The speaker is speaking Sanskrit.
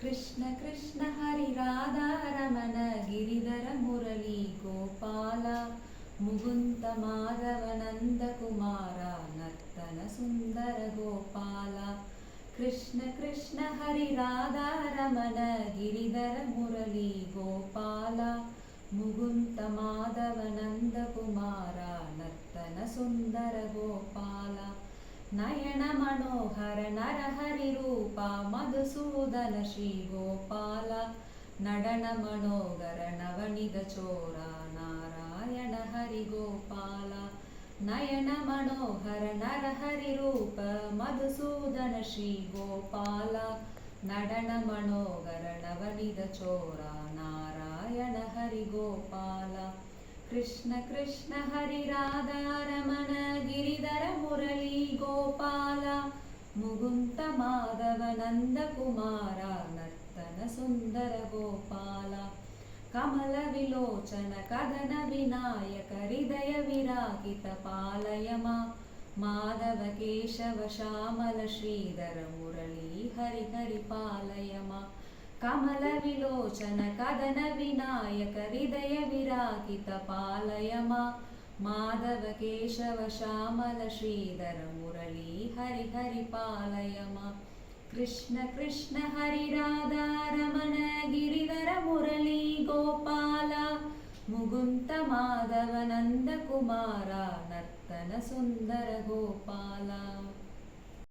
कृष्ण कृष्ण हरि राधा रमण गिरिधर मुरली गोपाल मुकुन्द माधव नंद कुमार नर्तन सुंदर गोपाल कृष्ण कृष्ण हरि राधा रमण गिरिधर मुरली गोपाल मुकुन्द माधव नंद कुमार नर्तन सुंदर गोपाल नयन मनोहर नरहरि रूप मधुसूदन श्री गोपाल नडन मनोगर नवनिध चोर नारायण हरि गोपाल नयन मनोहर नरहरि रूप मधुसूदन श्री गोपाल नडन मनोगर नवनिध चोर नारायण हरि गोपाल कृष्ण कृष्ण हरि राधा रमण गिरिधर मुरली गोपाल मुकुन्द माधव नंद कुमार नर्तन सुंदर गोपाल कमल विलोचन कदन विनायक हृदय विरागित पालय माधव केशव श्यामल श्रीधर मुरली हरि हरि पालय कमल विलोचन कदन विनायक हृदय विरागित पालय माधव केशव श्यामल श्रीधर मुरली हरि हरि पालय कृष्ण कृष्ण हरि राधा रमण गिरिधर मुरली गोपाल मुकुन्द माधव नंद कुमार नर्तन सुंदर गोपाल।